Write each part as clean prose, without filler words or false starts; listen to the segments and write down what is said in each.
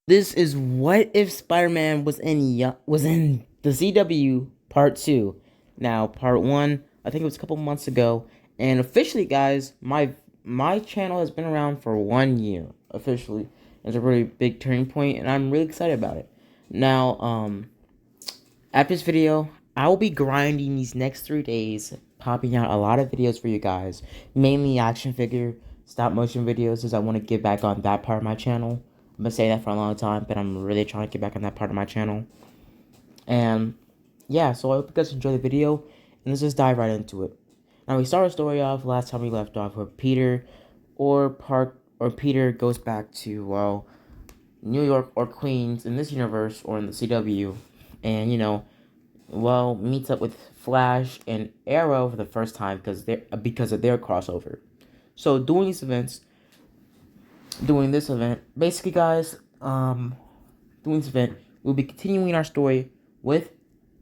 This is what if Spider-Man was in the CW Part 2. Now, Part 1, I think it was a couple months ago, and officially, guys, my channel has been around for 1 year officially. It's a really big turning point, and I'm really excited about it. Now, after this video, I will be grinding these next 3 days, popping out a lot of videos for you guys, mainly action figure, stop motion videos, as I want to get back on that part of my channel. I've been saying that for a long time, but I'm really trying to get back on that part of my channel. And yeah, so I hope you guys enjoy the video, and let's just dive right into it. Now we start our story off last time we left off where Peter goes back to, well, New York or Queens in this universe or in the CW, and meets up with Flash and Arrow for the first time because of their crossover. So doing this event, basically, guys, doing this event, we'll be continuing our story with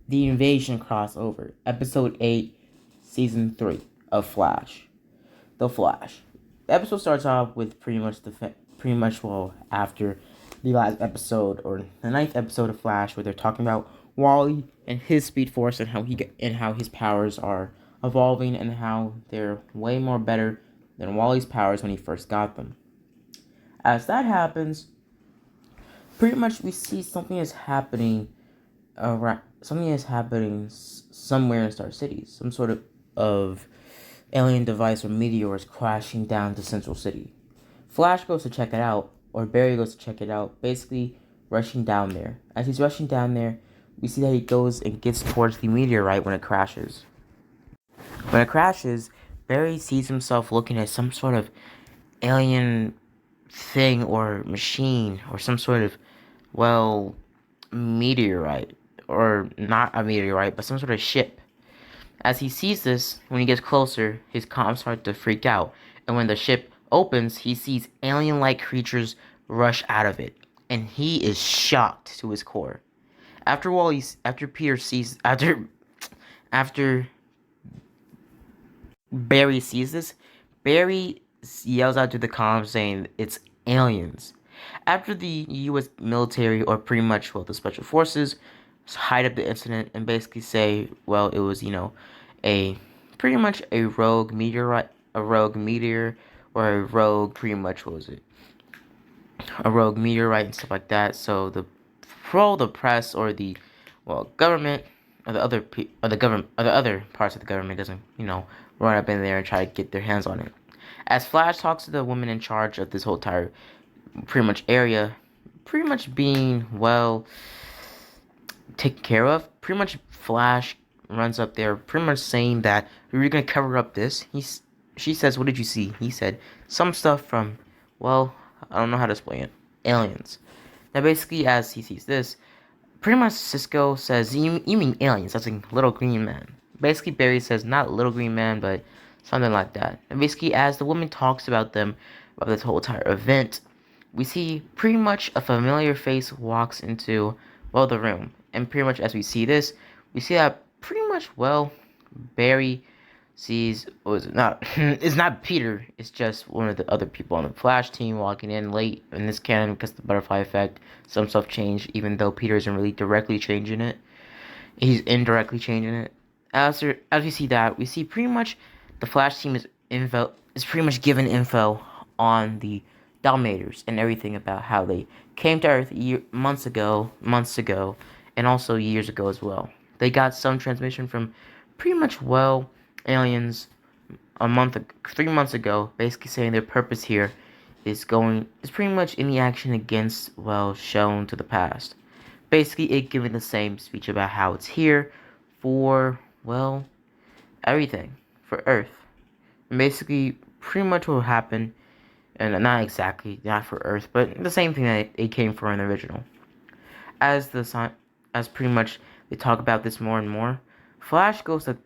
the Invasion crossover, episode 8, season 3 of Flash. The Flash. The episode starts off with after the last episode or the ninth episode of Flash, where they're talking about Wally and his Speed Force and how his powers are evolving and how they're way more better than Wally's powers when he first got them. As that happens, pretty much we see something is happening somewhere in Star City. Some sort of alien device or meteor is crashing down to Central City. Flash goes to check it out, or Barry goes to check it out, basically rushing down there. As he's rushing down there, we see that he goes and gets towards the meteorite when it crashes. When it crashes, Barry sees himself looking at some sort of alien thing or machine or some sort of, well, meteorite. Or not a meteorite, but some sort of ship. As he sees this, when he gets closer, his comms start to freak out. And when the ship opens, he sees alien-like creatures rush out of it. And he is shocked to his core. After Barry sees this, Barry yells out to the comms saying it's aliens. After the U.S. military, or pretty much, well, the special forces, hide up the incident and basically say, well, it was, a pretty much a rogue meteorite, a rogue meteor, or a rogue, pretty much, what was it? A rogue meteorite and stuff like that. So the press, or the, well, government, or the other parts of the government doesn't, run up in there and try to get their hands on it. As Flash talks to the woman in charge of this whole entire, pretty much, area, pretty much being, well, taken care of, pretty much Flash runs up there, pretty much saying that we're gonna cover up this. She says, "What did you see?" He said, "Some stuff from, well, I don't know how to explain it. Aliens." Now, basically, as he sees this, pretty much Cisco says, "You mean aliens? That's a little green man." Basically, Barry says, "Not little green man, but something like that." And basically, as the woman talks about them, about this whole entire event, we see pretty much a familiar face walks into, well, the room. And pretty much as we see this, we see that pretty much, well, Barry sees, it's not Peter, it's just one of the other people on the Flash team walking in late in this canon because of the butterfly effect. Some stuff changed, even though Peter isn't really directly changing it. He's indirectly changing it. As we see that, we see pretty much the Flash team is pretty much given info on the dominators and everything about how they came to Earth months ago, and also years ago as well. They got some transmission from pretty much, well, aliens 3 months ago, basically saying their purpose here is pretty much any action against, well, shown to the past. Basically, it giving the same speech about how it's here for, well, everything, for Earth. And basically, pretty much what will happen, and not for Earth, but the same thing that it came for in the original. As pretty much they talk about this more and more, Flash goes to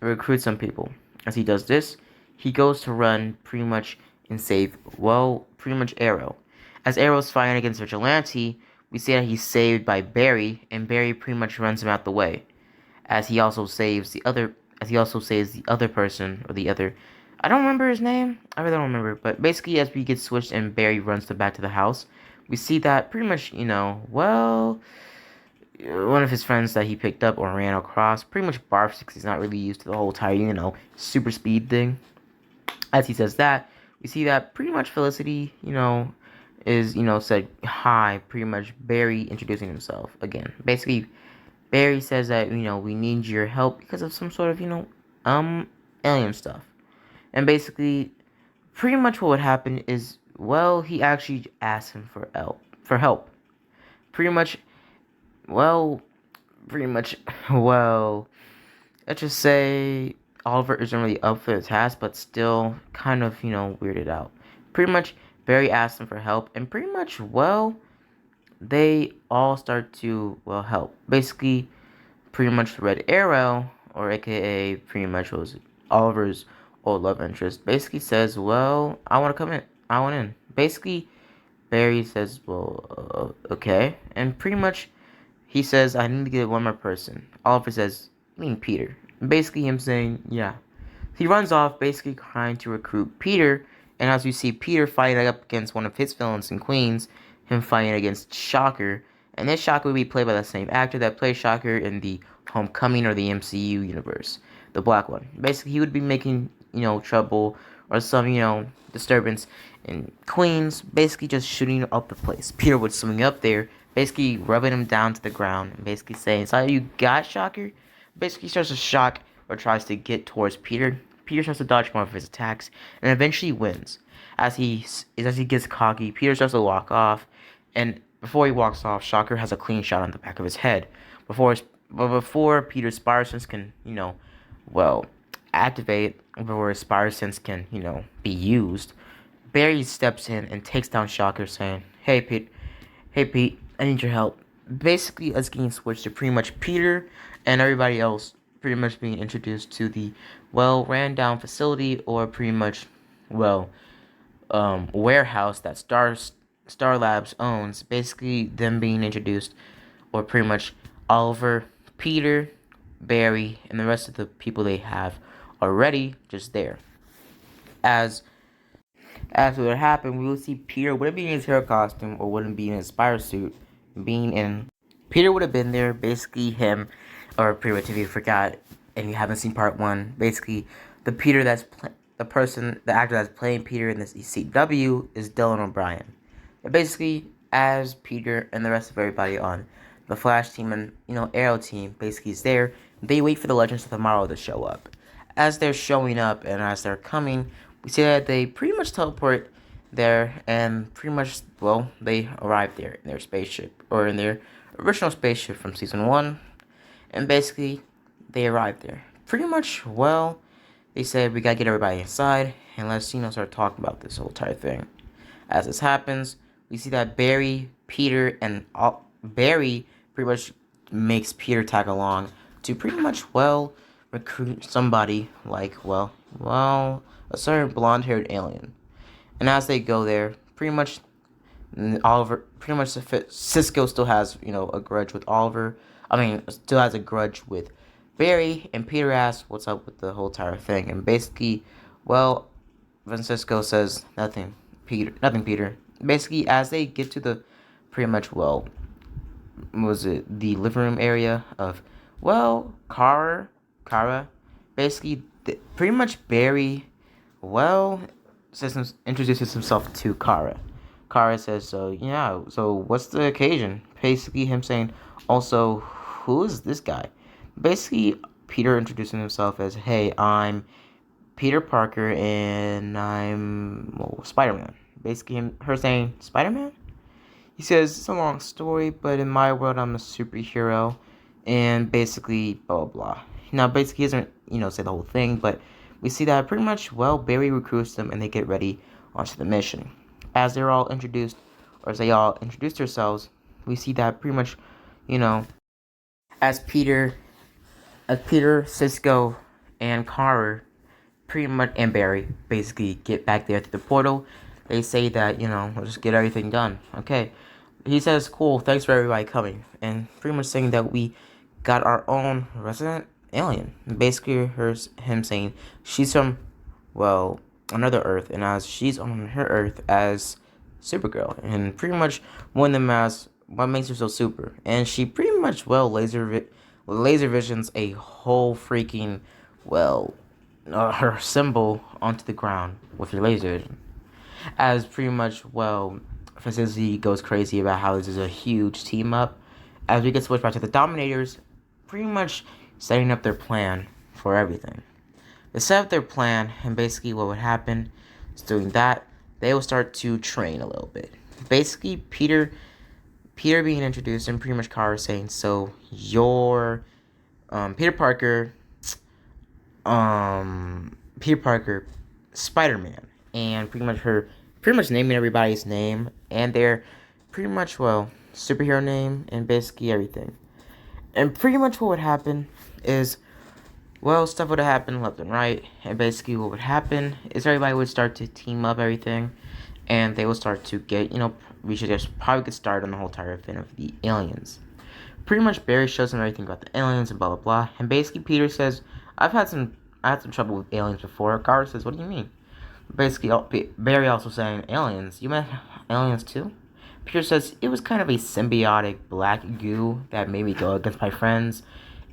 recruit some people. As he does this, he goes to run pretty much and save, well, pretty much Arrow. As Arrow's fighting against Vigilante, we see that he's saved by Barry, and Barry pretty much runs him out the way. As he also saves the other person, or the other, I don't remember his name. I really don't remember. But basically, as we get switched and Barry runs back to the house, we see that pretty much, one of his friends that he picked up or ran across pretty much barfs because he's not really used to the whole entire, super speed thing. As he says that, we see that pretty much Felicity, is, said hi, pretty much Barry introducing himself again. Basically, Barry says that, we need your help because of some sort of, alien stuff. And basically, pretty much what would happen is, well, he actually asked him for help. Pretty much, well, pretty much, well, let's just say Oliver isn't really up for the task, but still kind of, weirded out. Pretty much, Barry asked him for help, and pretty much, well, they all start to, well, help. Basically, pretty much Red Arrow, or aka pretty much was Oliver's old love interest, basically says, well, I want to come in. I want in. Basically, Barry says, well, okay. And pretty much, he says, I need to get one more person. Oliver says, I mean Peter. And basically, him saying, yeah. He runs off, basically trying to recruit Peter. And as we see Peter fighting up against one of his villains in Queens, him fighting against Shocker. And this Shocker will be played by the same actor that played Shocker in the Homecoming or the MCU universe, the black one. Basically, he would be making, trouble or some, disturbance in Queens, basically just shooting up the place. Peter would swing up there, basically rubbing him down to the ground, and basically saying, "So you got, Shocker?" Basically starts to shock or tries to get towards Peter. Peter starts to dodge more of his attacks, and eventually wins. As he gets cocky, Peter starts to walk off, and before he walks off, Shocker has a clean shot on the back of his head. Before Peter's Spider Sense can, well, activate, before his Spider Sense can, be used, Barry steps in and takes down Shocker, saying, hey Pete, I need your help." Basically, us getting switched to pretty much Peter and everybody else pretty much being introduced to the, well, ran down facility or pretty much, well, warehouse that Star Labs owns. Basically, them being introduced, or pretty much Oliver, Peter, Barry, and the rest of the people they have already just there. As would happen, we will see Peter wouldn't be in his hair costume or wouldn't be in his spider suit. Peter would have been there, basically him, or pretty much if you forgot and you haven't seen part one, basically the Peter the actor that's playing Peter in this ECW is Dylan O'Brien. And basically, as Peter and the rest of everybody on the Flash team and, Arrow team basically is there, they wait for the Legends of Tomorrow to show up. As they're showing up and as they're coming, we see that they pretty much teleport there and pretty much, well, they arrive there in their spaceship, or in their original spaceship from season 1, and basically they arrive there. Pretty much, well, they said we gotta get everybody inside and let's, start talking about this whole entire thing. As this happens, we see that Barry, Peter, and Barry pretty much makes Peter tag along to pretty much, well, recruit somebody like, well, a certain blonde-haired alien. And as they go there, Cisco still has, a grudge with Oliver. Still has a grudge with Barry, and Peter asks what's up with the whole entire thing. And basically, well, Francisco says, nothing, Peter. Basically, as they get to the pretty much, well, was it the living room area of, well, Kara? Basically, pretty much Barry, well, introduces himself to Kara. Kara says, so what's the occasion? Basically, him saying, also, who is this guy? Basically, Peter introducing himself as, hey, I'm Peter Parker, and I'm, well, Spider-Man. Basically, her saying, Spider-Man? He says, it's a long story, but in my world, I'm a superhero, and basically, blah, blah, blah. Now, basically, he doesn't, say the whole thing, but we see that pretty much, well, Barry recruits them, and they get ready onto the mission. As they're all introduced, or as they all introduce themselves, we see that pretty much, as Peter, Cisco, and Carter, pretty much, and Barry, basically get back there to the portal. They say that, we'll just get everything done. Okay. He says, cool, thanks for everybody coming. And pretty much saying that we got our own resident alien. And basically, him saying she's from, well, another Earth. And as she's on her Earth, as Supergirl, and pretty much one of them asks what makes her so super, and she pretty much laser visions a whole freaking well her symbol onto the ground with her laser vision. As pretty much Felicity goes crazy about how this is a huge team up. As we get switched back to the Dominators, pretty much setting up their plan for everything. They set up their plan, and basically what would happen is doing that, they will start to train a little bit. Basically, Peter being introduced, and pretty much Kara saying, "So you're Peter Parker, Peter Parker, Spiderman," and pretty much naming everybody's name and their pretty much superhero name and basically everything. And pretty much what would happen is stuff would happen left and right, and basically what would happen is everybody would start to team up everything, and they would start to get, we should just probably get started on the whole entire thing of the aliens. Pretty much Barry shows them everything about the aliens and blah blah blah, and basically Peter says, I had some trouble with aliens before. Carter says, what do you mean? Basically, Barry also saying, aliens? You meant aliens too? Peter says, it was kind of a symbiotic black goo that made me go against my friends,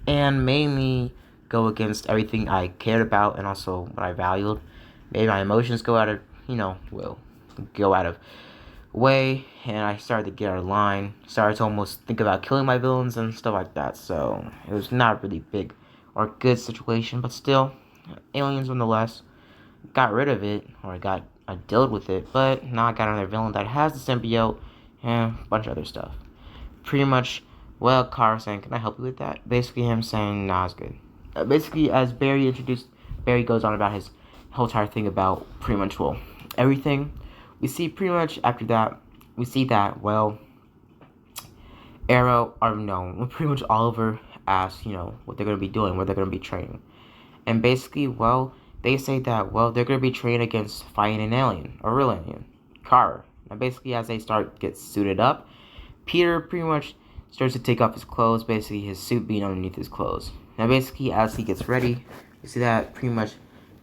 and made me go against everything I cared about and also what I valued. Made my emotions go out of, go out of way, and I started to get out of line. Started to almost think about killing my villains and stuff like that. So it was not really big or good situation, but still, aliens nonetheless. Got rid of it, or I dealt with it, but now I got another villain that has the symbiote and a bunch of other stuff. Pretty much, Kara saying, can I help you with that? Basically, him saying, nah, it's good. Basically, as Barry goes on about his whole entire thing about pretty much, everything. We see pretty much after that, Arrow, or no, pretty much Oliver asks, what they're going to be doing, where they're going to be training. And basically, they say that, they're going to be trained against fighting an alien, a real alien, Kara. Now, basically, as they get suited up, Peter pretty much starts to take off his clothes, basically his suit being underneath his clothes. Now, basically, as he gets ready, you see that pretty much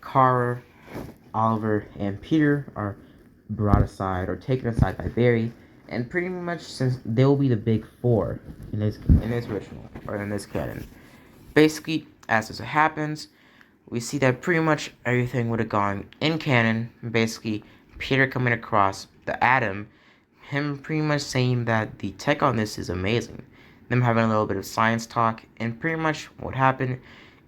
Kara, Oliver, and Peter are brought aside or taken aside by Barry, and pretty much since they will be the big four in this ritual or in this canon. Basically, as this happens, we see that pretty much everything would have gone in canon. Basically, Peter coming across the Atom, him pretty much saying that the tech on this is amazing. Them having a little bit of science talk, and pretty much what happened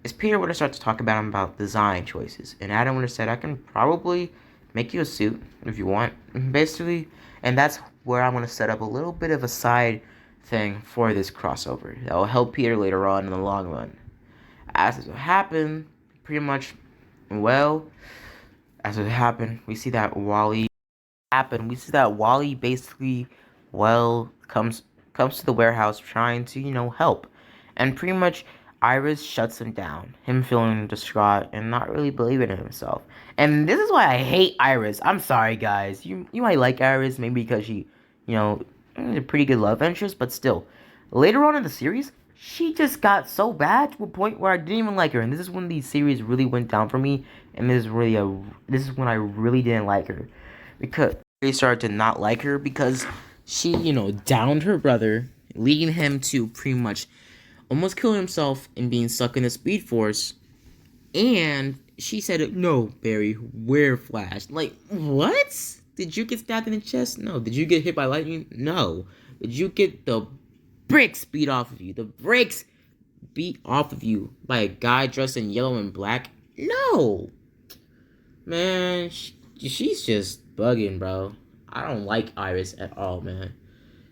is Peter would have started to talk about design choices, and Adam would have said, I can probably make you a suit if you want, basically. And that's where I'm going to set up a little bit of a side thing for this crossover that will help Peter later on in the long run. As this will happen, pretty much, as it happened, we see that Wally basically, comes to the warehouse trying to, help. And pretty much Iris shuts him down, him feeling distraught and not really believing in himself. And this is why I hate Iris. I'm sorry, guys. You might like Iris, maybe because she, a pretty good love interest, but still. Later on in the series, she just got so bad to a point where I didn't even like her. And this is when the series really went down for me. And this is when I really didn't like her. Because I started to not like her because she, downed her brother, leading him to pretty much almost killing himself and being stuck in the Speed Force. And she said, no, Barry, we're Flash. Like, what? Did you get stabbed in the chest? No. Did you get hit by lightning? No. Did you get the bricks beat off of you? The bricks beat off of you by a guy dressed in yellow and black? No. Man, she's just bugging, bro. I don't like Iris at all, man.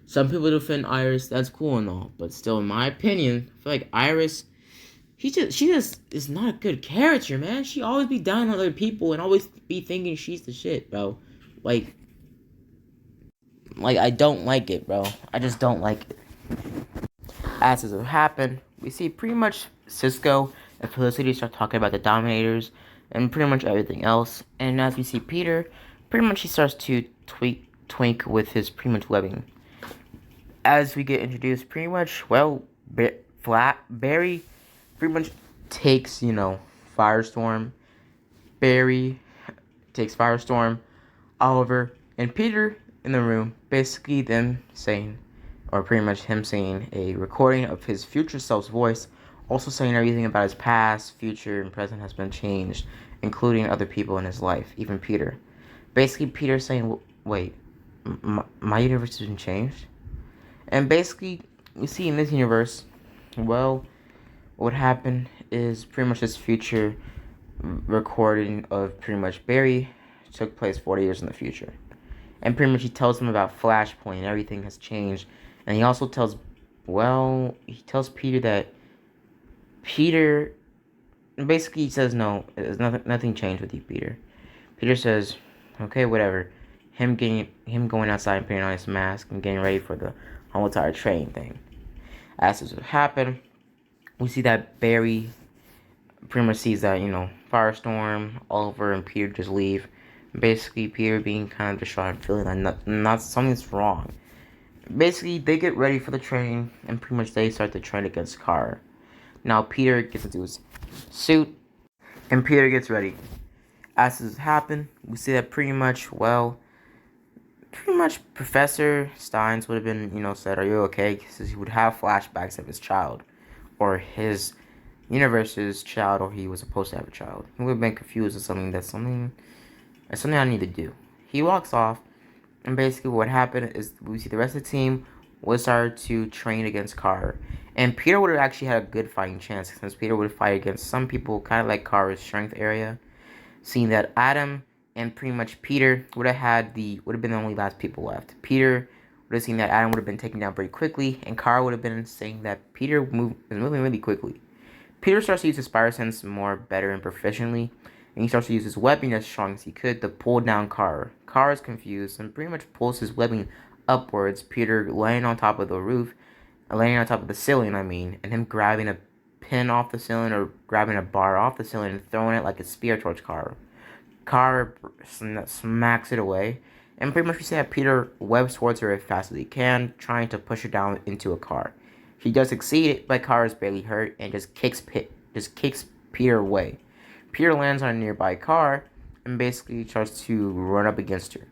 Some people defend Iris, that's cool and all, but still, in my opinion, I feel like Iris, she just is not a good character, man. She always be down on other people and always be thinking she's the shit, bro. Like I don't like it, bro. I just don't like it. As it happened, we see pretty much Cisco and Felicity start talking about the Dominators and pretty much everything else. And as we see Peter, pretty much he starts to twink with his pretty much webbing. As we get introduced, pretty much, Barry pretty much takes, Firestorm. Barry takes Firestorm. Oliver and Peter in the room, basically them saying, or pretty much him saying a recording of his future self's voice, also saying everything about his past, future, and present has been changed, including other people in his life, even Peter. Basically, Peter saying, wait, my universe has been changed? And basically, you see in this universe, well, what happened is pretty much this future recording of pretty much Barry took place 40 years in the future. And pretty much he tells him about Flashpoint, everything has changed. And he also tells, he tells Peter that Peter, basically he says, no, there's nothing changed with you, Peter. Peter says, okay, whatever. Him going outside and putting on his mask and getting ready for the whole entire train thing. As this would happen, we see that Barry pretty much sees that, Firestorm, Oliver, and Peter just leave. Basically, Peter being kind of distraught and feeling that not something's wrong. Basically, they get ready for the train, and pretty much they start the train against Car. Now, Peter gets into his suit, and Peter gets ready. As this happens, we see that pretty much Professor Steins would have been, said, are you okay? Because he would have flashbacks of his child, or his universe's child, or he was supposed to have a child. He would have been confused with something I need to do. He walks off, and basically what happened is we see the rest of the team would start to train against Carr. And Peter would have actually had a good fighting chance, since Peter would fight against some people kind of like Carr's strength area. Seeing that Adam and pretty much Peter would have been the only last people left. Peter would have seen that Adam would have been taken down pretty quickly, and Carr would have been saying that Peter was moving really quickly. Peter starts to use his Spider Sense more better and proficiently, and he starts to use his webbing as strong as he could to pull down Carr. Carr is confused and pretty much pulls his webbing upwards, Peter laying on top of the roof, laying on top of the ceiling, and him grabbing a pin off the ceiling or grabbing a bar off the ceiling and throwing it like a spear towards Carr. Carr smacks it away, and pretty much we see that Peter webs towards her as fast as he can, trying to push her down into a car. She does succeed, but Carr is barely hurt and just kicks Peter away. Peter lands on a nearby car and basically tries to run up against her.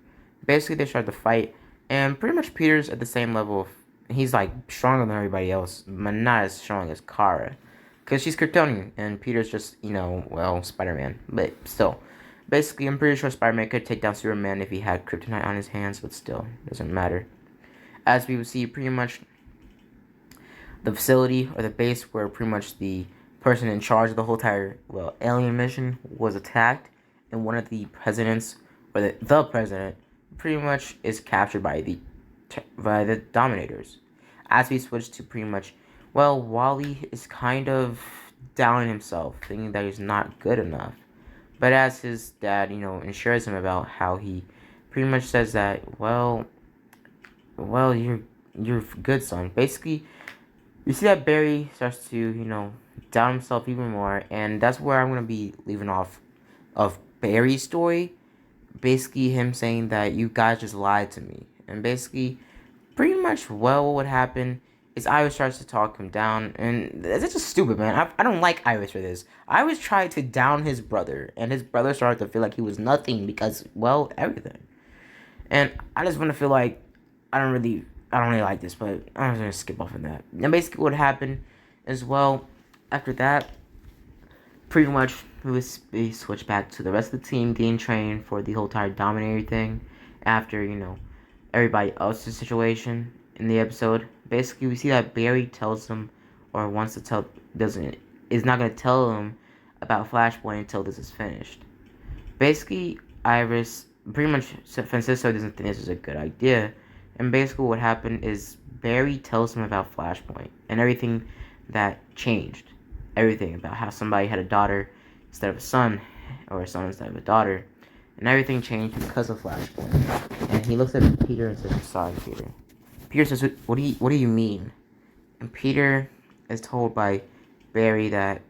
Basically, they start to fight, and pretty much Peter's at the same level of, he's like stronger than everybody else, but not as strong as Kara, because she's Kryptonian, and Peter's just, Spider-Man, but still. Basically, I'm pretty sure Spider-Man could take down Superman if he had kryptonite on his hands, but still, doesn't matter. As we would see, pretty much the facility or the base where pretty much the person in charge of the whole entire alien mission was attacked, and one of the presidents, or the president, pretty much is captured by the dominators. As we switch to pretty much, Wally is kind of down on himself, thinking that he's not good enough. But as his dad, assures him about how he pretty much says that, you're good, son. Basically, you see that Barry starts to, down himself even more, and that's where I'm gonna be leaving off of Barry's story. Basically, him saying that you guys just lied to me, and basically, pretty much, what would happen is Iris starts to talk him down, and that's just stupid, man. I don't like Iris for this. Iris tried to down his brother, and his brother started to feel like he was nothing because, everything. And I just want to feel like I don't really like this, but I'm just gonna skip off of that. And basically, what happened is, after that, pretty much we switch back to the rest of the team getting trained for the whole entire Dominator thing. After everybody else's situation in the episode, basically we see that Barry tells them, or wants to tell, is not gonna tell them about Flashpoint until this is finished. Basically, Iris, pretty much Francisco doesn't think this is a good idea, and basically what happened is Barry tells him about Flashpoint and everything that changed, everything about how somebody had a daughter instead of a son, or a son instead of a daughter, and everything changed because of Flashpoint. And he looks at Peter and says, "I'm sorry, Peter." Peter says, what do you mean?" And Peter is told by Barry that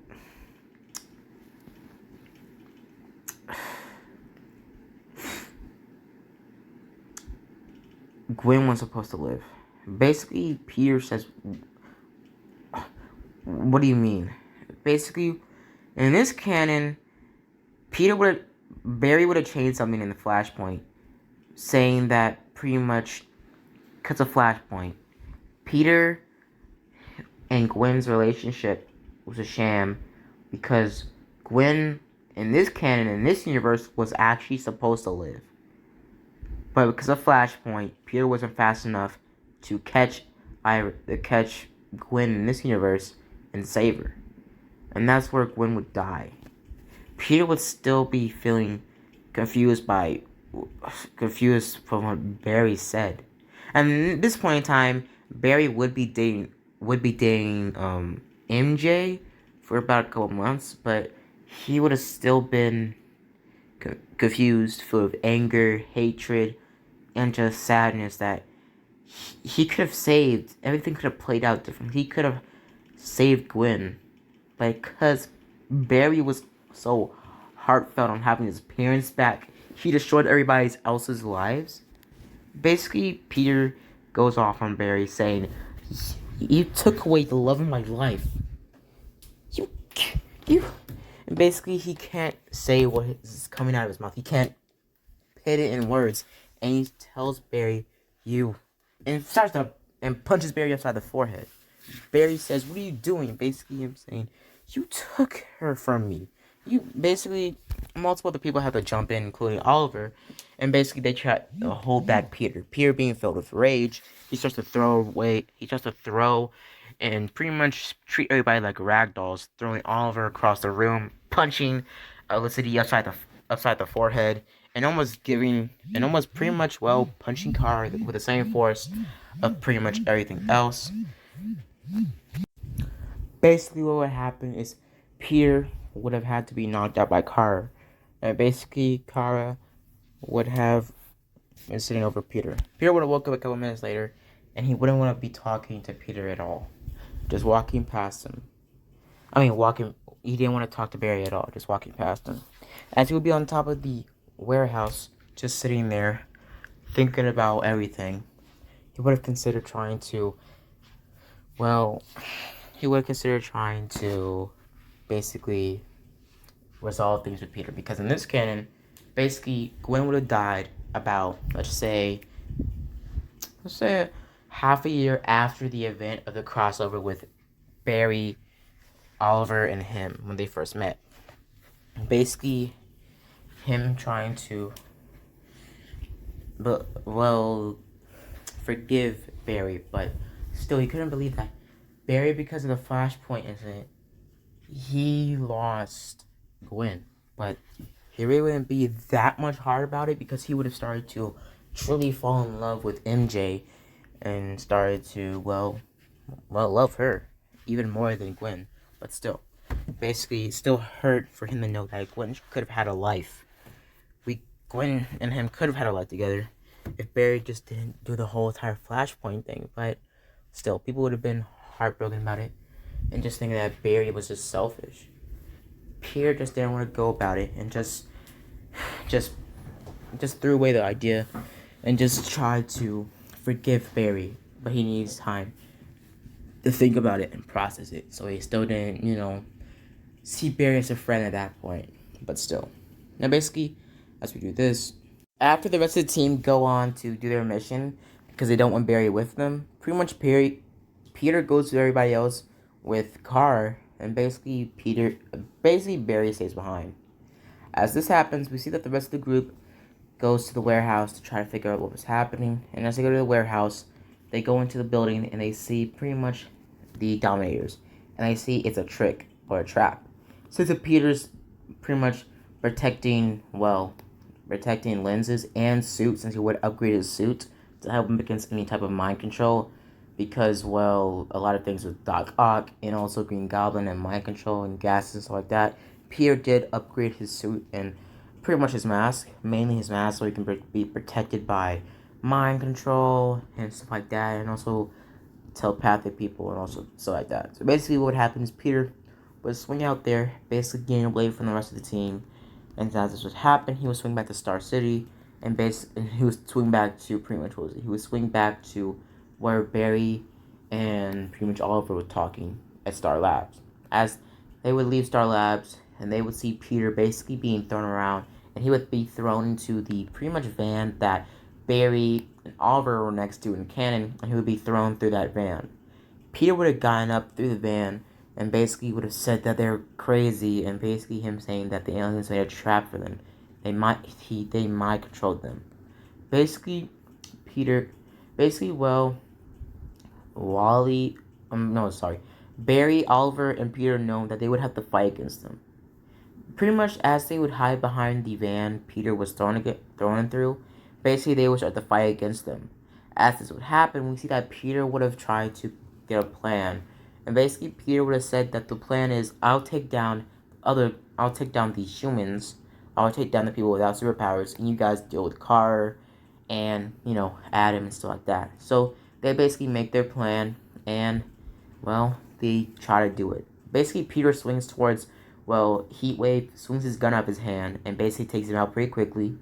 Gwen was supposed to live. Basically, Peter says, "What do you mean?" Basically, in this canon, Barry would have changed something in the Flashpoint, saying that pretty much cuts a flashpoint. Peter and Gwen's relationship was a sham because Gwen, in this canon, in this universe, was actually supposed to live. But because of Flashpoint, Peter wasn't fast enough to catch Gwen in this universe and save her. And that's where Gwen would die. Peter would still be feeling confused from what Barry said. And at this point in time, Barry would be dating MJ for about a couple months, but he would have still been confused, full of anger, hatred, and just sadness that he could have saved. Everything could have played out different. He could have saved Gwen, but because Barry was so heartfelt on having his parents back, he destroyed everybody else's lives. Basically, Peter goes off on Barry saying, "You took away the love of my life. You, you." And basically, he can't say what is coming out of his mouth. He can't put it in words. And he tells Barry, "You," and punches Barry upside the forehead. Barry says, "What are you doing?" Basically, him saying, "You took her from me." Multiple other people have to jump in, including Oliver, and basically they try to hold back Peter. Peter, being filled with rage, he starts to throw and pretty much treat everybody like rag dolls, throwing Oliver across the room, punching Felicity upside the forehead, and almost pretty much punching Kara with the same force of pretty much everything else. Basically, what would happen is Peter would have had to be knocked out by Kara. And basically, Kara would have been sitting over Peter. Peter would have woke up a couple minutes later, and he wouldn't want to be talking to Peter at all. Just walking past him. He didn't want to talk to Barry at all, just walking past him. As he would be on top of the warehouse, just sitting there, thinking about everything, he would have considered trying to basically resolve things with Peter, because in this canon, basically Gwen would have died about let's say half a year after the event of the crossover with Barry, Oliver, and him when they first met. Basically, him trying to forgive Barry, but still he couldn't believe that Barry, because of the Flashpoint incident, he lost Gwen. But he really wouldn't be that much hard about it, because he would have started to truly fall in love with MJ and started to love her even more than Gwen. But still, basically, it still hurt for him to know that Gwen could have had a life. Gwen and him could have had a life together if Barry just didn't do the whole entire Flashpoint thing. But still, people would have been heartbroken about it and just thinking that Barry was just selfish. Peter just didn't want to go about it and just threw away the idea and just tried to forgive Barry, but he needs time to think about it and process it. So he still didn't, see Barry as a friend at that point. But still. Now basically, as we do this, after the rest of the team go on to do their mission because they don't want Barry with them, pretty much Peter goes to everybody else with Carr, and basically Barry stays behind. As this happens, we see that the rest of the group goes to the warehouse to try to figure out what was happening. And as they go to the warehouse, they go into the building and they see pretty much the Dominators. And they see it's a trick or a trap. Since Peter's pretty much protecting lenses and suit, since he would upgrade his suit to help him against any type of mind control. Because, a lot of things with Doc Ock and also Green Goblin and mind control and gases and stuff like that, Peter did upgrade his suit and pretty much his mask, mainly his mask, so he can be protected by mind control and stuff like that, and also telepathic people and also stuff like that. So basically what happens, Peter would swing out there, basically getting away from the rest of the team, and as this would happen, he would swing back to Star City, and he would swing back to he would swing back to where Barry and pretty much Oliver were talking at Star Labs. As they would leave Star Labs, and they would see Peter basically being thrown around, and he would be thrown into the pretty much van that Barry and Oliver were next to in a cannon, and he would be thrown through that van. Peter would have gotten up through the van and basically would have said that they're crazy, and basically him saying that the aliens made a trap for them. They might controlled them. Basically, Peter, basically, well, Wally, no, sorry, Barry, Oliver, and Peter know that they would have to fight against them. Pretty much as they would hide behind the van Peter was thrown through, basically they would start to fight against them. As this would happen, we see that Peter would have tried to get a plan, and basically Peter would have said that the plan is I'll take down the humans, I'll take down the people without superpowers, and you guys deal with Carter and Adam and stuff like that. So they basically make their plan, and well, they try to do it. Basically, Peter swings towards, well, Heatwave swings his gun up his hand and basically takes him out pretty quickly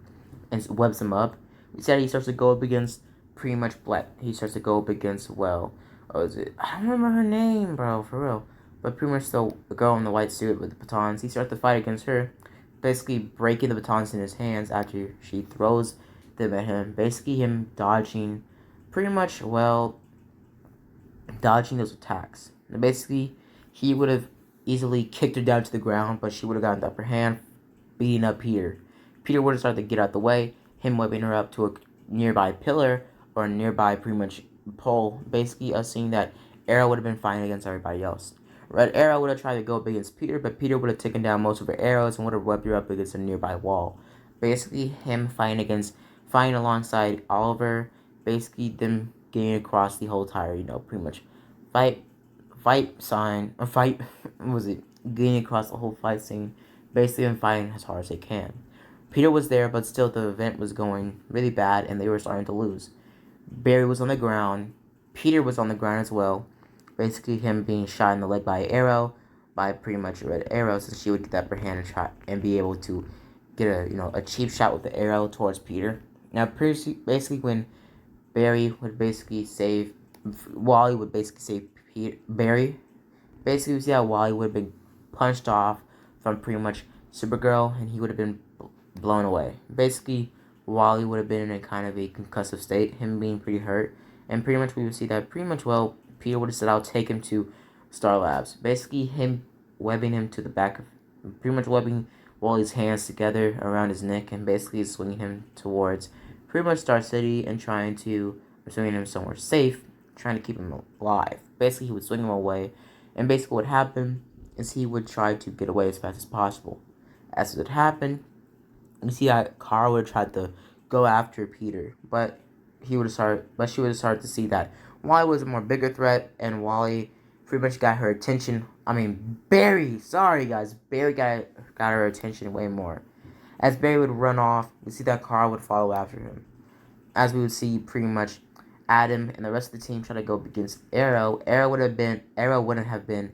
and webs him up. We said he starts to go up against pretty much Black. He starts to go up against, well, what was it? I don't remember her name, bro, for real. But pretty much the girl in the white suit with the batons. He starts to fight against her, basically breaking the batons in his hands after she throws them at him. Basically, him dodging, pretty much, well, dodging those attacks. And basically, he would have easily kicked her down to the ground, but she would have gotten the upper hand, beating up Peter. Peter would have started to get out the way, him whipping her up to a nearby pillar or a nearby pretty much pole. Basically, us seeing that Arrow would have been fighting against everybody else. Red Arrow would have tried to go up against Peter, but Peter would have taken down most of her arrows and would have whipped her up against a nearby wall. Basically, him fighting alongside Oliver. Basically, them getting across the whole tire, pretty much fight what was it, getting across the whole fight scene, basically and fighting as hard as they can. Peter was there, but still the event was going really bad and they were starting to lose. Barry was on the ground, Peter was on the ground as well, basically him being shot in the leg by an arrow, by pretty much a red arrow, since she would get that upper hand and try and be able to get a cheap shot with the arrow towards Peter. Now basically when Barry would basically save, Wally would basically save Barry. Basically, we see how Wally would have been punched off from pretty much Supergirl, and he would have been blown away. Basically, Wally would have been in a kind of a concussive state, him being pretty hurt, and pretty much we would see that pretty much, well, Peter would have said, I'll take him to Star Labs. Basically, him webbing him to the back of, pretty much webbing Wally's hands together around his neck, and basically swinging him towards pretty much Star City and trying to swinging him somewhere safe, trying to keep him alive. Basically, he would swing him away, and basically what happened is he would try to get away as fast as possible. As it happened, you see that Kara would have tried to go after Peter, but she would have started to see that Wally was a more bigger threat, and Wally pretty much got her attention. Barry, sorry guys, Barry got her attention way more. As Barry would run off, we see that Kara would follow after him. As we would see pretty much Adam and the rest of the team try to go up against Arrow. Arrow wouldn't have been,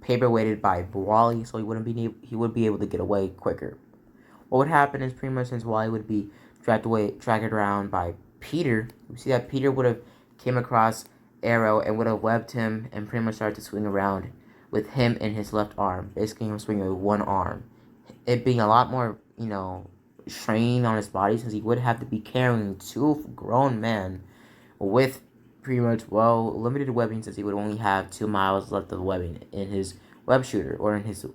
paperweighted by Wally, so he would be able to get away quicker. What would happen is pretty much since Wally would be dragged around by Peter, we see that Peter would have came across Arrow and would have webbed him and pretty much started to swing around with him in his left arm. Basically, him swinging with one arm. It being a lot more, strain on his body, since he would have to be carrying two grown men with pretty much, well, limited webbing, since he would only have 2 miles left of webbing in his web shooter, or in his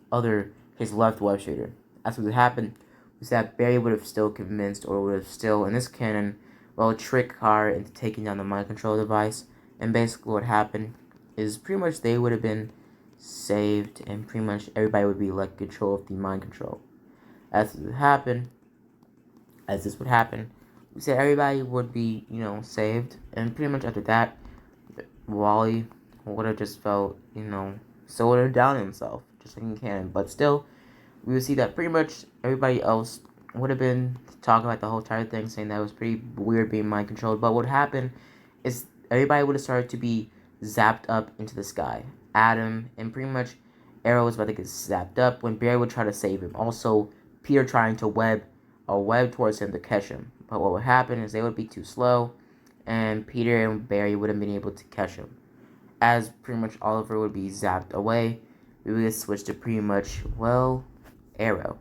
left web shooter. As would happen was that Barry would have still convinced, or would have still, in this canon, well, tricked Kara into taking down the mind control device. And basically what happened is pretty much they would have been saved, and pretty much everybody would be let control of the mind control. As this would happen, we said everybody would be, saved, and pretty much after that, Wally would have just felt, so would have down himself, just like in canon. But still, we would see that pretty much everybody else would have been talking about the whole entire thing, saying that it was pretty weird being mind controlled. But what happened is everybody would have started to be zapped up into the sky. Adam and pretty much Arrow was about to get zapped up when Barry would try to save him. Also, Peter trying to web towards him to catch him. But what would happen is they would be too slow, and Peter and Barry wouldn't been able to catch him. As pretty much Oliver would be zapped away, we would switch to pretty much, well, Arrow.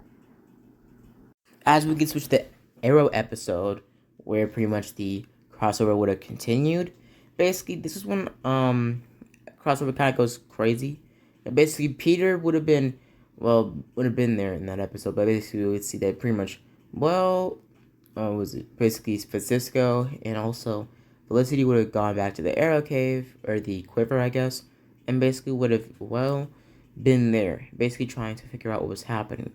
As we get switched to Arrow episode, where pretty much the crossover would have continued. Basically, this is when crossover kind of goes crazy. And basically, Peter would have been there in that episode, but basically we would see that pretty much, was it basically Francisco and also Felicity would have gone back to the arrow cave, or the quiver, I guess, and basically would have, been there, basically trying to figure out what was happening.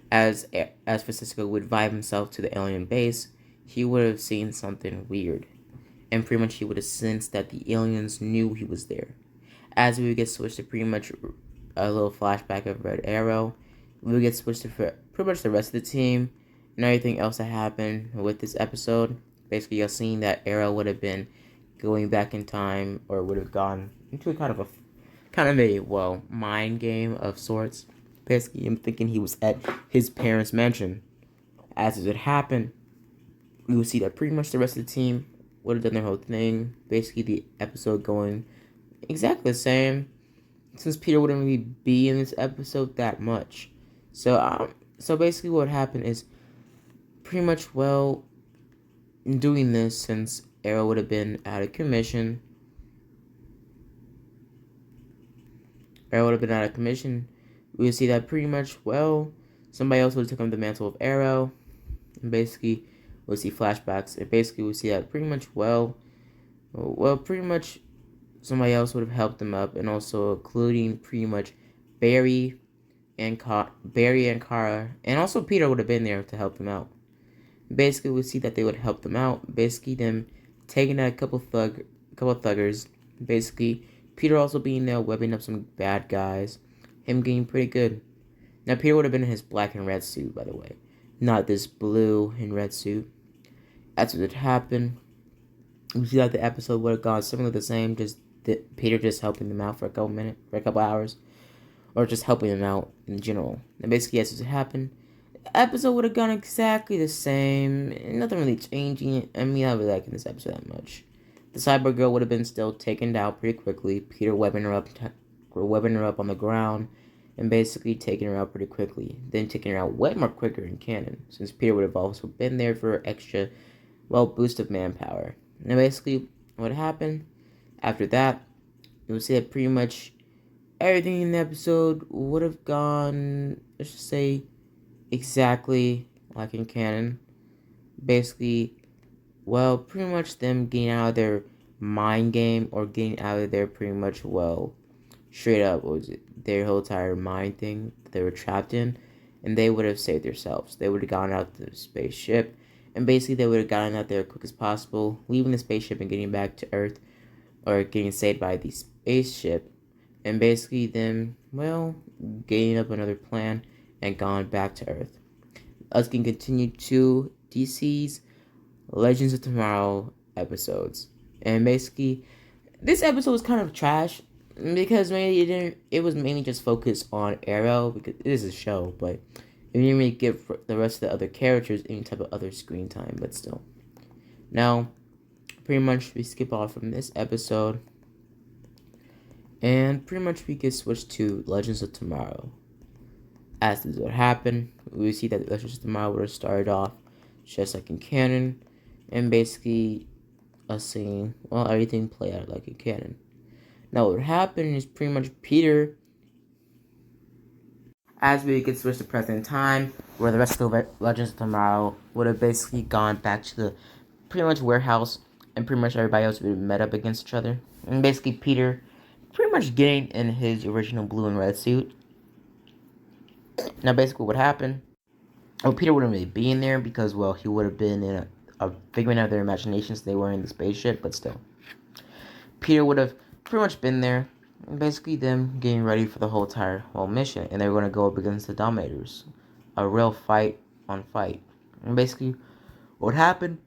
As Francisco would vibe himself to the alien base, he would have seen something weird, and pretty much he would have sensed that the aliens knew he was there. As we would get switched to pretty much a little flashback of Red Arrow, we would get switched to pretty much the rest of the team and everything else that happened with this episode. Basically, you're seeing that Arrow would have been going back in time, or would have gone into a mind game of sorts. Basically, I'm thinking he was at his parents' mansion. As it happened, we would see that pretty much the rest of the team would have done their whole thing. Basically, the episode going exactly the same, since Peter wouldn't really be in this episode that much. So basically, what happened is pretty much, in doing this, since Arrow would have been out of commission, we would see that pretty much, somebody else would have taken the mantle of Arrow, and basically, we'll see flashbacks, and basically, we'll see that pretty much, pretty much, somebody else would have helped them up, and also including pretty much Barry and Kara, and also Peter would have been there to help them out. Basically, we see that they would help them out. Basically, them taking out a couple thuggers. Basically, Peter also being there, webbing up some bad guys. Him getting pretty good. Now, Peter would have been in his black and red suit, by the way, not this blue and red suit. That's what happened. We see that the episode would have gone similar the same, just Peter just helping them out for a couple hours, or just helping them out in general. And basically, that's what happened. The episode would have gone exactly the same, nothing really changing. I mean, I don't really liking this episode that much. The cyborg girl would have been still taken down pretty quickly. Peter webbing her up on the ground, and basically taking her out pretty quickly. Then taking her out way more quicker in canon, since Peter would have also been there for extra, boost of manpower. Now, basically, what happened after that, you'll see that pretty much everything in the episode would have gone, let's just say, exactly like in canon. Basically, pretty much them getting out of their mind game, or getting out of their pretty much, straight up, their whole entire mind thing that they were trapped in, and they would have saved themselves. They would have gone out to the spaceship, and basically they would have gotten out there as quick as possible, leaving the spaceship and getting back to Earth, or getting saved by the spaceship, and basically them, getting up another plan and gone back to Earth. Us can continue to DC's Legends of Tomorrow episodes. And basically, this episode was kind of trash, because it was mainly just focused on Arrow, because it is a show, but it didn't really give the rest of the other characters any type of other screen time, but still. Now, pretty much we skip off from this episode, and pretty much we get switched to Legends of Tomorrow. As this would happen, we see that Legends of Tomorrow would have started off just like in canon, and basically us seeing, everything play out like in canon. Now, what would happen is pretty much Peter, as we get switched to present time, where the rest of the Legends of Tomorrow would have basically gone back to the pretty much warehouse, and pretty much everybody else would have met up against each other. And basically Peter pretty much getting in his original blue and red suit. Now, basically what happened, Peter wouldn't really be in there, because, he would have been in a figment of their imaginations. They were in the spaceship, but still. Peter would have pretty much been there, and basically them getting ready for the whole entire mission, and they were going to go up against the dominators. A real fight on fight. And basically, what happened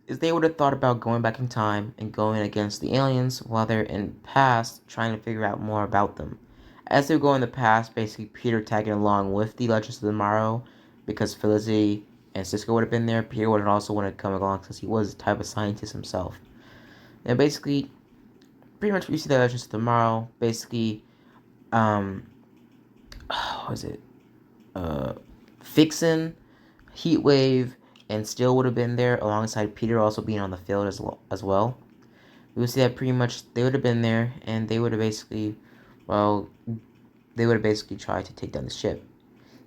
is they would have thought about going back in time and going against the aliens while they're in the past, trying to figure out more about them. As they go in the past, basically Peter tagging along with the Legends of Tomorrow, because Felicity and Cisco would have been there. Peter would have also wanted to come along, because he was a type of scientist himself. And basically, pretty much we see the Legends of Tomorrow, basically, what was it? Fixin', Heatwave, and still would have been there alongside Peter also being on the field as well. We would see that pretty much they would have been there, and they would have basically, well, they would have basically tried to take down the ship.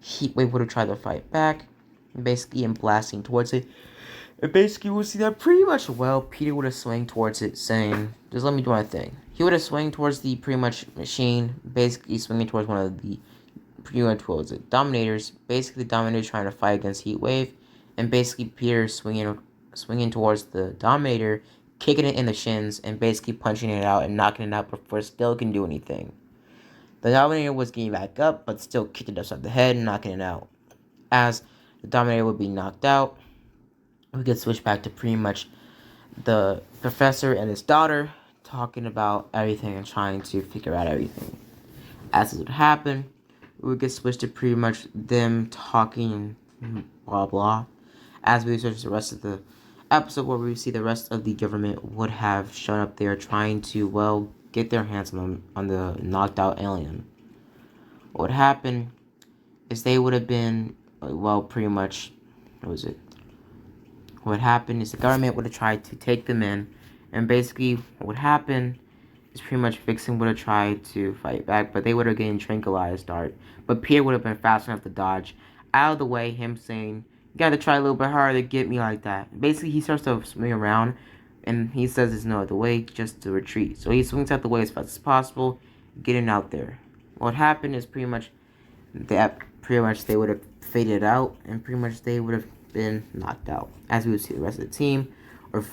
Heatwave would have tried to fight back, basically in blasting towards it. And basically we'll see that pretty much well, Peter would have swung towards it saying, just let me do my thing. He would have swung towards the pretty much machine, basically swinging towards one of the pretty much what was it, dominators. Basically the dominators trying to fight against Heatwave, and basically Peter swinging towards the dominator, kicking it in the shins and basically punching it out and knocking it out before it still can do anything. The Dominator was getting back up, but still kicked it upside the head and knocking it out. As the Dominator would be knocked out, we could switch back to pretty much the professor and his daughter talking about everything and trying to figure out everything. As it would happen, we would get switched to pretty much them talking and blah blah. As we switch to the rest of the episode, where we see the rest of the government would have shown up there trying to, well, get their hands on the knocked out alien. What would happen is they would have been, well, pretty much, what was it? What would happen is the government would have tried to take them in, and basically what would happen is pretty much Vixen would have tried to fight back, but they would have gotten tranquilized, but Peter would have been fast enough to dodge out of the way, him saying, you gotta try a little bit harder to get me like that. Basically, he starts to swing around, and he says there's no other way, just to retreat. So he swings out the way as fast as possible, getting out there. What happened is pretty much they would have faded out, and pretty much they would have been knocked out. As we would see the rest of the team, or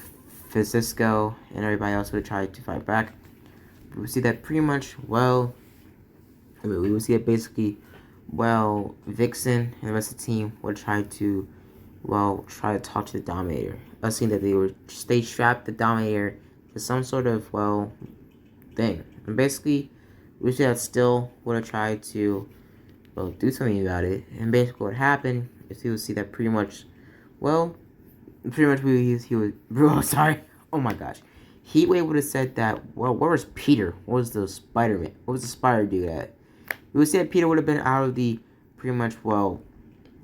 Francisco and everybody else would have tried to fight back. We would see that pretty much, well, we would see it basically, well, Vixen and the rest of the team would try to talk to the Dominator. Us seeing that they strapped the Dominator to some sort of, well, thing. And basically, we see that still would have tried to, well, do something about it. And basically what happened is he would see that pretty much, well, pretty much he would, bro, sorry, oh my gosh. Heatwave would have said that, well, where was Peter? What was the Spiderman? What was the spider dude at? We would say that Peter would have been out of the, pretty much, well,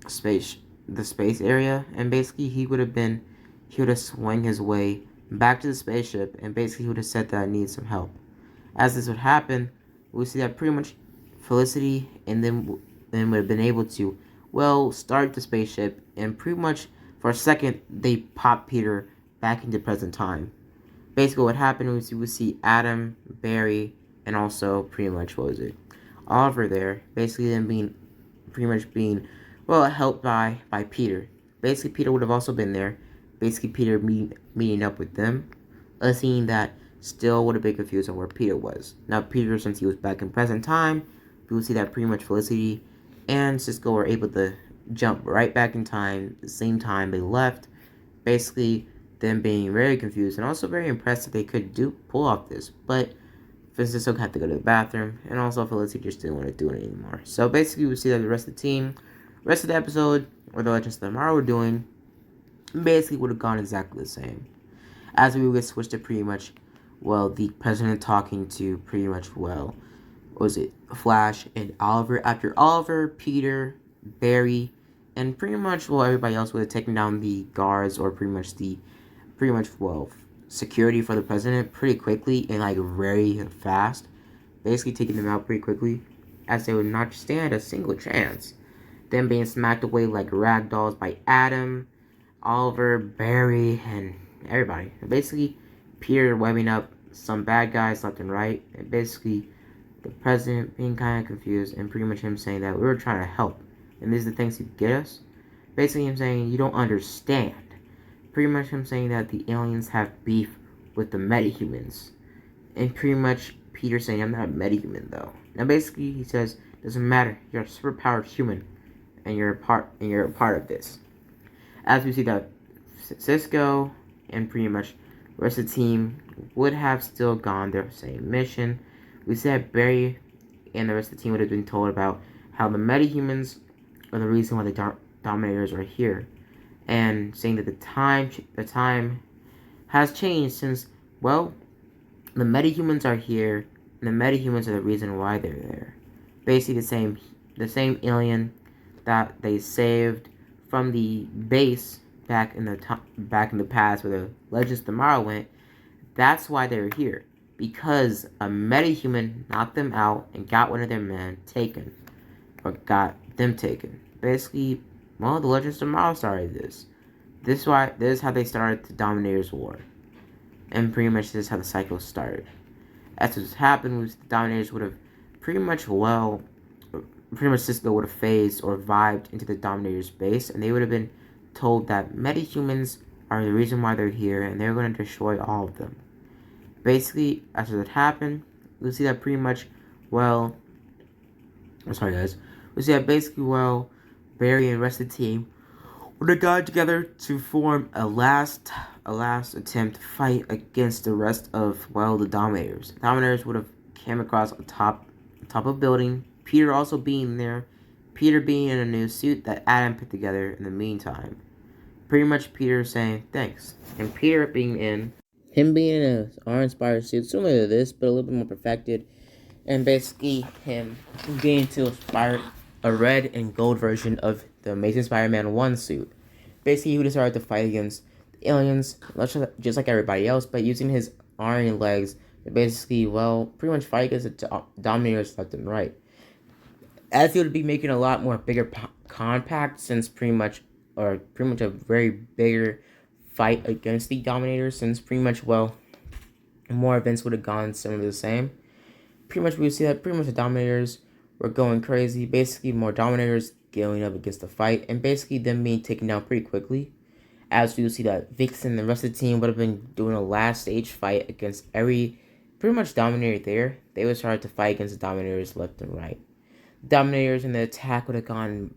the space area, and basically he would have swung his way back to the spaceship, and basically he would have said that I need some help. As this would happen, we would see that pretty much Felicity and then would have been able to, well, start the spaceship, and pretty much for a second they pop Peter back into present time. Basically what happened was you would see Adam, Barry, and also pretty much, what was it, Oliver there, basically them being well, helped by Peter. Basically, Peter would have also been there. Basically, Peter meeting up with them. Seeing that still would have been confused on where Peter was. Now, Peter, since he was back in present time, we will see that pretty much Felicity and Cisco were able to jump right back in time, the same time they left. Basically, them being very confused and also very impressed that they could pull off this. But Cisco had to go to the bathroom, and also Felicity just didn't want to do it anymore. So basically, we see that the rest of the team, rest of the episode, or the Legends of Tomorrow were doing, basically would have gone exactly the same. As we would switch to pretty much, well, the president talking to pretty much, well, what was it, Flash and Oliver. After Oliver, Peter, Barry, and pretty much, well, everybody else would have taken down the guards, or pretty much, well, security for the president pretty quickly and, like, very fast. Basically taking them out pretty quickly, as they would not stand a single chance. Them being smacked away like rag dolls by Adam, Oliver, Barry, and everybody. And basically, Peter webbing up some bad guys left and right. And basically, the president being kind of confused, and pretty much him saying that we were trying to help, and these are the things he'd get us. Basically, him saying, you don't understand. Pretty much him saying that the aliens have beef with the metahumans. And pretty much Peter saying, I'm not a metahuman though. Now basically, he says, doesn't matter, you're a superpowered human. And you're a part of this. As we see that Cisco and pretty much the rest of the team would have still gone their same mission. We said Barry and the rest of the team would have been told about how the metahumans are the reason why the Dominators are here, and saying that the time has changed since, well, the metahumans are here, and the metahumans are the reason why they're there. Basically, the same alien that they saved from the base back in the past where the Legends of Tomorrow went, that's why they were here. Because a metahuman knocked them out and got one of their men taken. Or got them taken. Basically, well, the Legends of Tomorrow started this. This is how they started the Dominators War. And pretty much this is how the cycle started. As what happened was the Dominators would have pretty much Cisco would have phased or vibed into the Dominator's base, and they would have been told that metahumans are the reason why they're here, and they're going to destroy all of them. Basically, after that happened, we see that pretty much, well, I'm sorry guys, we see that basically, well, Barry and the rest of the team would have got together to form a last attempt to fight against the rest of, well, the Dominators. The Dominators would have came across on top of a building, Peter also being there, Peter being in a new suit that Adam put together in the meantime. Pretty much Peter saying thanks. And Peter being in an awe-inspired suit, similar to this, but a little bit more perfected. And basically him getting to inspire a red and gold version of the Amazing Spider-Man 1 suit. Basically, he would have started to fight against the aliens, just like everybody else, but using his arm and legs to basically, well, pretty much fight against the Dominators left and right. As he would be making a lot more bigger compact, since pretty much a very bigger fight against the Dominators, since pretty much, well, more events would have gone similar to the same. Pretty much we would see that pretty much the Dominators were going crazy. Basically, more Dominators going up against the fight, and basically them being taken down pretty quickly. As we would see that Vixen and the rest of the team would have been doing a last stage fight against every pretty much Dominator there. They would start to fight against the Dominators left and right. Dominators in the attack would have gone,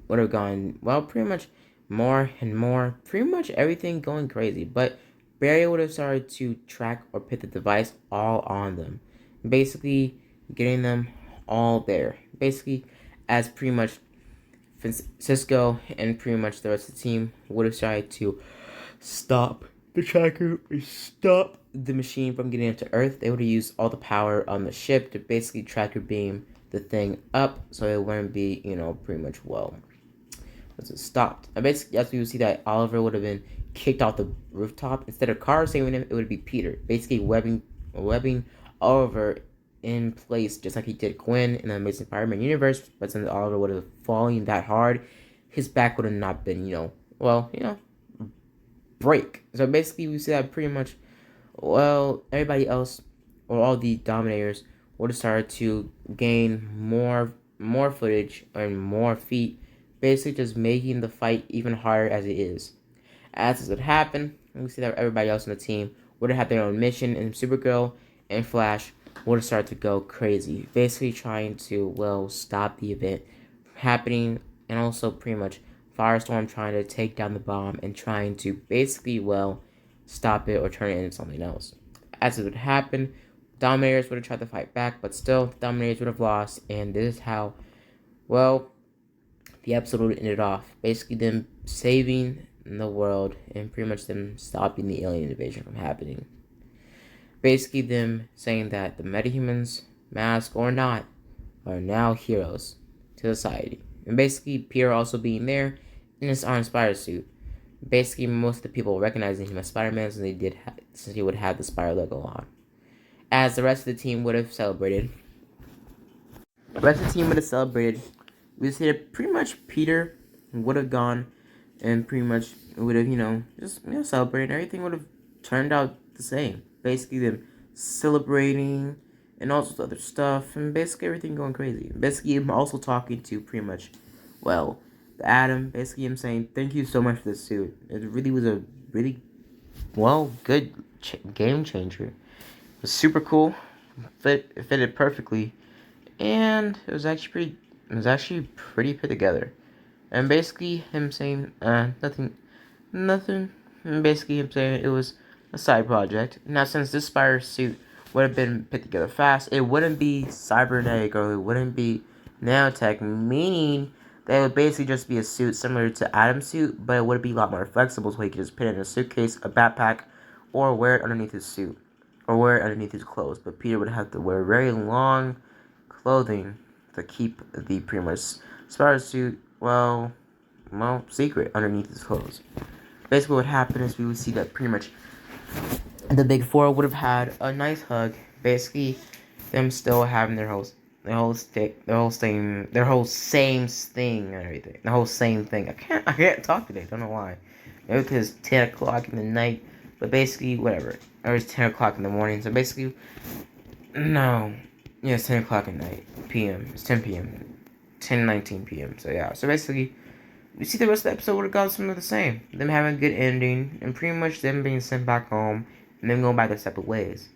well, pretty much more and more, pretty much everything going crazy. But Barry would have started to track or put the device all on them, basically getting them all there. Basically, as pretty much Cisco and pretty much the rest of the team would have started to stop the tracker or stop the machine from getting into Earth. They would have used all the power on the ship to basically tracker beam the thing up so it wouldn't be, pretty much, well, stopped. And basically, as we would see that Oliver would have been kicked off the rooftop. Instead of Carl saving him, it would be Peter. Basically webbing Oliver in place, just like he did Gwen in the Amazing Spider-Man universe. But since Oliver would have fallen that hard, his back would have not been, break. So basically, we see that pretty much, well, everybody else, or all the Dominators, would have started to gain more footage and more feet, basically just making the fight even harder as it is. As it happened, we see that everybody else on the team would have had their own mission, and Supergirl and Flash would have started to go crazy, basically trying to, well, stop the event from happening, and also pretty much Firestorm trying to take down the bomb and trying to basically, well, stop it or turn it into something else. As it would happen, Dominators would have tried to fight back, but still, Dominators would have lost, and this is how, well, the episode would have ended off. Basically, them saving the world and pretty much them stopping the alien invasion from happening. Basically, them saying that the metahumans, mask or not, are now heroes to society. And basically, Pierre also being there in his uninspired suit. Basically, most of the people recognizing him as Spider-Man since he would have the Spider logo on. As the rest of the team would have celebrated. We see that pretty much Peter would have gone and pretty much would have, just celebrated. Everything would have turned out the same. Basically, them celebrating and all sorts of other stuff, and basically everything going crazy. Basically, him also talking to pretty much, well, Adam. Basically, him saying, "Thank you so much for this suit. It really was a really, well, good game changer. It was super cool. It fitted perfectly, and it was actually pretty put together." And basically him saying nothing, and basically him saying it was a side project. Now, since this Spider suit would have been put together fast, it wouldn't be cybernetic or it wouldn't be nanotech, meaning that it would basically just be a suit similar to Adam's suit, but it would be a lot more flexible, so he could just put it in a suitcase, a backpack, or wear it underneath his suit, or wear it underneath his clothes. But Peter would have to wear very long clothing to keep the pretty much Spider suit, well, well, secret underneath his clothes. Basically, what happened is we would see that pretty much the big four would have had a nice hug. Basically, them still having their whole same thing and everything. The whole same thing. I can't talk today. Don't know why. Maybe because it's 10 o'clock in the night. But basically, whatever. Or it's 10 o'clock in the morning. So basically, no. Yeah, it's 10 o'clock at night. PM. It's 10 PM. 10:19 PM. So yeah. So basically, we see the rest of the episode would have got some of the same. Them having a good ending, and pretty much them being sent back home, and them going back their separate ways.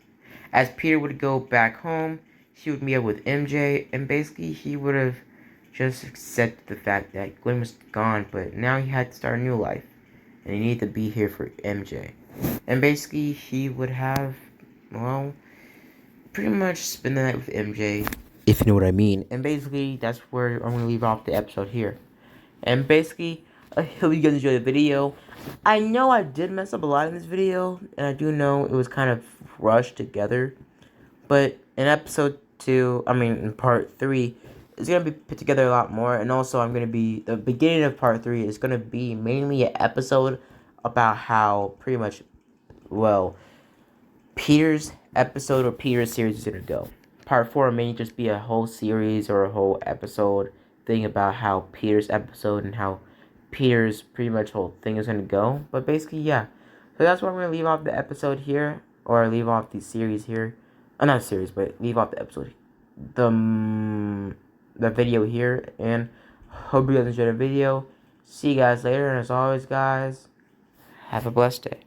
As Peter would go back home, he would meet up with MJ, and basically he would have just accepted the fact that Gwen was gone, but now he had to start a new life, and he needed to be here for MJ. And basically he would have, well, pretty much spend the night with MJ, if you know what I mean. And basically that's where I'm going to leave off the episode here. And basically, I hope you guys enjoyed the video. I know I did mess up a lot in this video, and I do know it was kind of rushed together. But in in part 3, it's going to be put together a lot more. And also, the beginning of part 3 is going to be mainly an episode about how pretty much, well, Peter's episode or Peter's series is going to go. Part 4 may just be a whole series or a whole episode thing about how Peter's episode and how Peter's pretty much whole thing is going to go. But basically, yeah. So that's where I'm going to leave off the episode here. Or leave off the series here. Not series, but leave off the episode. The video here. And hope you guys enjoyed the video. See you guys later. And as always, guys, have a blessed day.